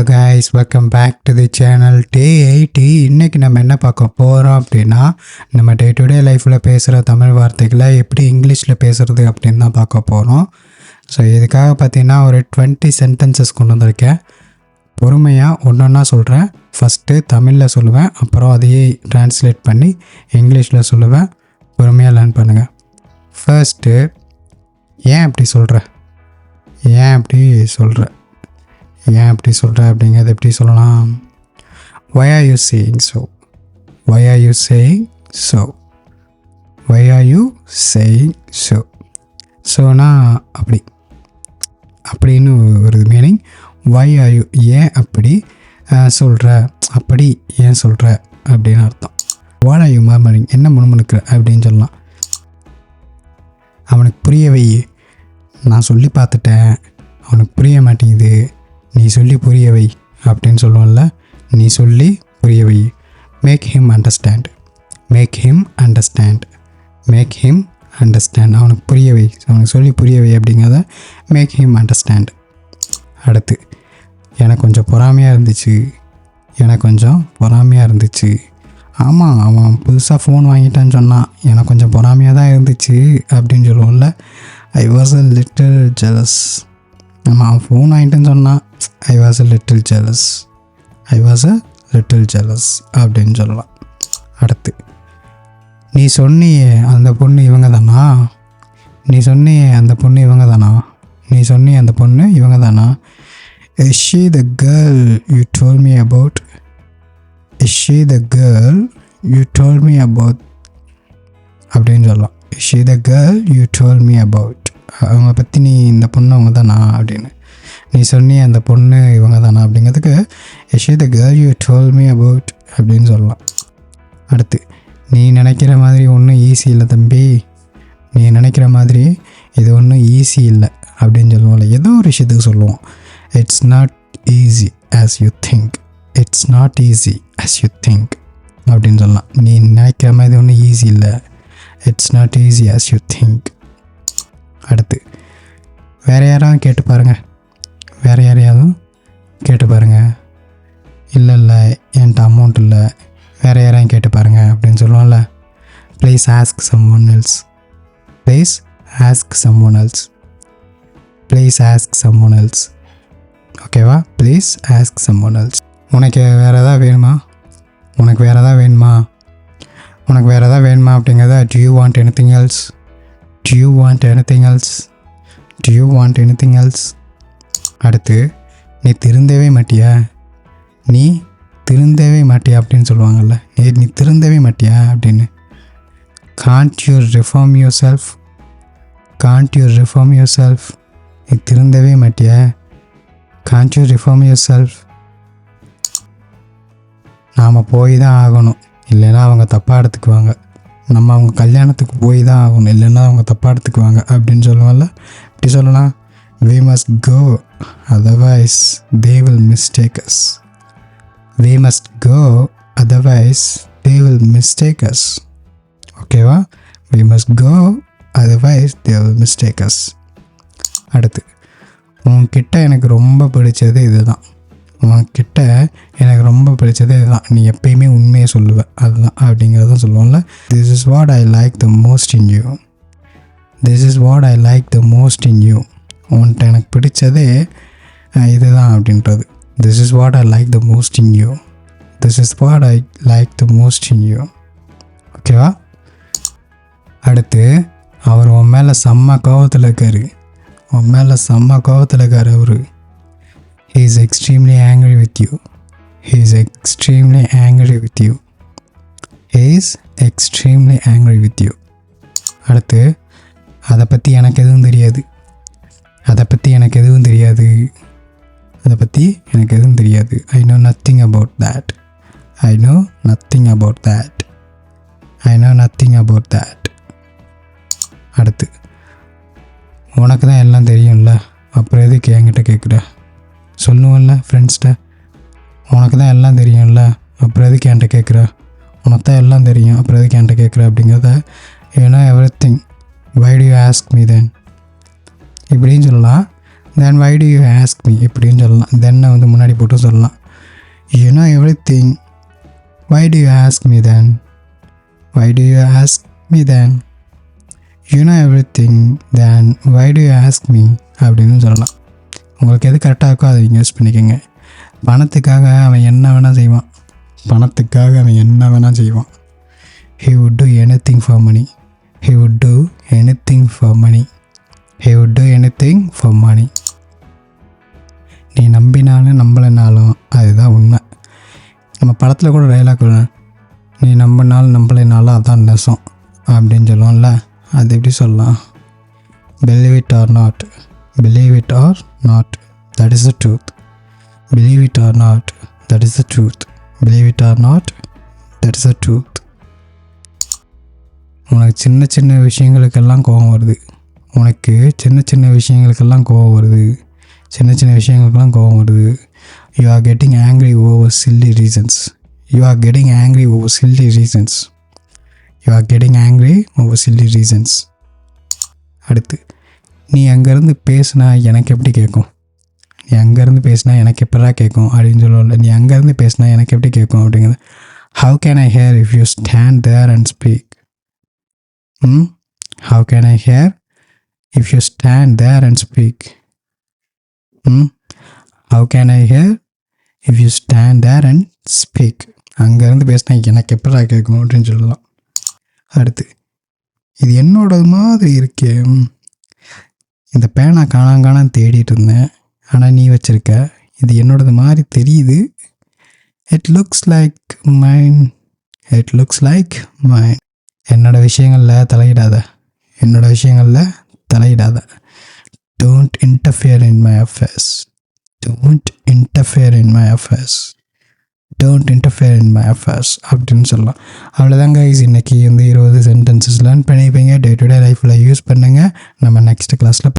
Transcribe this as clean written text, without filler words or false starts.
Hello guys, welcome back to the channel T80. இன்றைக்கி நம்ம என்ன பார்க்க போகிறோம் அப்படின்னா, நம்ம டே டு டே லைஃப்பில் பேசுகிற தமிழ் வார்த்தைகளை எப்படி இங்கிலீஷில் பேசுகிறது அப்படின்னு தான் பார்க்க போகிறோம். ஸோ இதுக்காக பார்த்தீங்கன்னா ஒரு 20 சென்டென்சஸ் கொண்டு வந்திருக்கேன். பொறுமையாக ஒன்று ஒன்றா சொல்கிறேன். ஃபஸ்ட்டு தமிழில் சொல்லுவேன், அப்புறம் அதையே ட்ரான்ஸ்லேட் பண்ணி இங்கிலீஷில் சொல்லுவேன். பொறுமையாக லேர்ன் பண்ணுங்கள். ஃபர்ஸ்ட்டு, ஏன் அப்படி சொல்கிற அப்படிங்கிறது எப்படி சொல்லலாம்? Why are you saying so? ஸோனா அப்படின்னு ஒரு மீனிங். why are you, ஏன் அப்படி சொல்கிற, அப்படி ஏன் சொல்கிற அப்படின்னு அர்த்தம். what are you murmuring, என்ன முணுமுணுக்கிற அப்படின்னு சொல்லலாம். அவனுக்கு புரிய வை, நான் சொல்லி பார்த்துட்டேன், அவனுக்கு புரிய மாட்டேங்குது, நீ சொல்லி புரிய வை அப்படின்னு சொல்லுவோம்ல. நீ சொல்லி புரிய வை. Make him understand. அவனுக்கு புரிய வை, அவனுக்கு சொல்லி புரிய வை அப்படிங்கிறத மேக் ஹிம் அண்டர்ஸ்டாண்ட். அடுத்து, எனக்கு கொஞ்சம் பொறாமையாக இருந்துச்சு. ஆமாம், அவன் புதுசாக ஃபோன் வாங்கிட்டான்னு சொன்னான், எனக்கு கொஞ்சம் பொறாமையாக தான் இருந்துச்சு அப்படின்னு சொல்லுவோம்ல. I was a little jealous. ஆமாம், அவன் ஃபோன் வாங்கிட்டேன்னு சொன்னான், I was a little jealous அப்படின்னு சொல்லலாம். அடுத்து, நீ சொன்னியே அந்த பொண்ணு இவங்க தானா? Is she the girl you told me about? அப்படின்னு சொல்லலாம். Is she the girl you told me about? அவங்க பற்றி நீ இந்த பொண்ணு அவங்க தானா அப்படின்னு. நீ சொன்னி அந்த பொண்ணு இவங்க தானா அப்படிங்கிறதுக்கு Is she the girl you told me about அப்படின்னு சொல்லலாம். அடுத்து, நீ நினைக்கிற மாதிரி ஒன்றும் ஈஸி இல்லை தம்பி, இது ஒன்றும் ஈஸி இல்லை அப்படின்னு சொல்லுவோம்ல. ஏதோ ஒரு விஷயத்துக்கு சொல்லுவோம். It's not easy as you think அப்படின்னு சொல்லலாம். நீ நினைக்கிற மாதிரி ஒன்றும் ஈஸி இல்லை, it's not easy as you think. அடுத்து, வேறு யாராவது கேட்டு பாருங்கள். இல்லை என்கிட்ட அமௌண்ட் இல்லை, வேறு யாரையும் கேட்டு பாருங்கள் அப்படின்னு சொல்லுவோம்ல. Please ask someone else. ஓகேவா? Please ask someone else. உனக்கு வேறு எதாவது வேணுமா அப்படிங்கிறத do you want anything else? அடுத்து, நீ திருந்தவே மாட்டியா அப்படின்னு சொல்லுவாங்கள்ல. நீ திருந்தவே மாட்டியா அப்படின்னு. can't you reform yourself? நீ திருந்தவே மாட்டியா? can't you reform yourself? நாம் போய் தான் ஆகணும், இல்லைன்னா அவங்க தப்பாக எடுத்துக்குவாங்க. நம்ம அவங்க கல்யாணத்துக்கு போய் தான் ஆகணும், இல்லைன்னா அவங்க தப்பாக எடுத்துக்குவாங்க அப்படின்னு சொல்லுவாங்கள்ல. இப்படி சொல்லலாம். we must go, otherwise they will mistake us. ஓகேவா? we must go, otherwise they will mistake us. அடுத்து, உன்கிட்ட எனக்கு ரொம்ப பிடிச்சது இதுதான். நீ எப்பயுமே உண்மையை சொல்லுவ, அதுதான் அப்படிங்கிறத சொல்லுவோம்ல. this is what I like the most in you. உன்கிட்ட எனக்கு பிடிச்சதே இதுதான் அப்படின்றது. this is what I like the most in you. ஓகேவா? அடுத்து, அவர் உன் மேலே செம்ம கோவத்தில் இருக்காரு. அவரு. he is extremely angry with you. அடுத்து, அதை பற்றி எனக்கு எதுவும் தெரியாது. I know nothing about that. அடுத்து, உனக்கு தான் எல்லாம் தெரியும்ல, அப்புறம் எதுக்கு என்கிட்ட கேட்குற? சொல்லுவோம்ல ஃப்ரெண்ட்ஸ்கிட்ட, உனக்கு தான் எல்லாம் தெரியும்ல, அப்புறம் எதுக்கு என்கிட்ட கேட்குற? உனக்கு தான் எல்லாம் தெரியும், அப்புறம் எதுக்கு என்கிட்ட கேட்குற அப்படிங்கிறத. you know everything, why do you ask me then? இப்படின்னு சொல்லலாம். Then why do you ask me இப்படின்னு சொல்லலாம். தென்னை வந்து முன்னாடி போட்டு சொல்லலாம். You know everything, why do you ask me then, why do you ask me then, you know everything then why do you ask me அப்படின்னு சொல்லலாம். உங்களுக்கு எது கரெக்டாக இருக்கோ அதை நீங்கள் யூஸ் பண்ணிக்கோங்க. பணத்துக்காக அவன் என்ன வேணால் செய்வான், பணத்துக்காக அவன் என்ன வேணால் செய்வான். He would do anything for money. He would do anything for money. He would do anything for money. நீ நம்பினாலும் நம்பலைனாலும் அதுதான் உண்மை. நம்ம படத்தில் கூட டைலாக் நீ நம்பினாலும் நம்பலைனாலும் அதான் நெசம் அப்படின்னு சொல்லுவோம்ல, அது எப்படி சொல்லலாம்? Believe it or not, believe it or not, that is the truth. Believe it or not, that is the truth. Believe it or not, that is the truth. உனக்கு சின்ன சின்ன விஷயங்களுக்கெல்லாம் கோபம் வருது, உனக்கு சின்ன சின்ன விஷயங்களுக்கெல்லாம் கோபம் வருது, சின்ன சின்ன விஷயங்களுக்கெல்லாம் கோபம் வருது. You are getting angry over chilli reasons. You are getting angry over chilli reasons. You are getting angry over chilli reasons. அடுத்து, நீ அங்கேருந்து பேசுனா எனக்கு எப்படி கேட்கும், நீ அங்கேருந்து பேசினா எனக்கு எப்படா கேட்கும் அப்படின்னு சொல்லுவோம்ல. நீ அங்கேருந்து பேசினா எனக்கு எப்படி கேட்கும் அப்படிங்கிறது. How can I hear if you stand there and speak? How can I hear if you stand there and speak? How can I hear if you stand there and speak? அங்கேருந்து பேசினா எனக்கு எப்படா கேட்கும் அப்படின்னு சொல்லலாம். அடுத்து, இது என்னோடது மாதிரி இருக்கே, இந்த பேனா காணான்னு தேடிட்டு இருந்தேன், ஆனால் நீ வச்சுருக்க, இது என்னோடது மாதிரி தெரியுது. It looks like mine. It looks like mine. என்னோட விஷயங்களில் தலையிடாத, என்னோட விஷயங்களில் தலையிடாத. Don't interfere in my affairs. Don't interfere in my affairs. Don't interfere in my affairs அப்படின்னு சொல்லலாம். அவ்வளோதாங்க கைஸ், இன்றைக்கி வந்து 20 சென்டென்சஸ் லேர்ன் பண்ணிப்பீங்க. டே டு டே லைஃப்பில் யூஸ் பண்ணுங்கள். நம்ம நெக்ஸ்ட் கிளாஸில்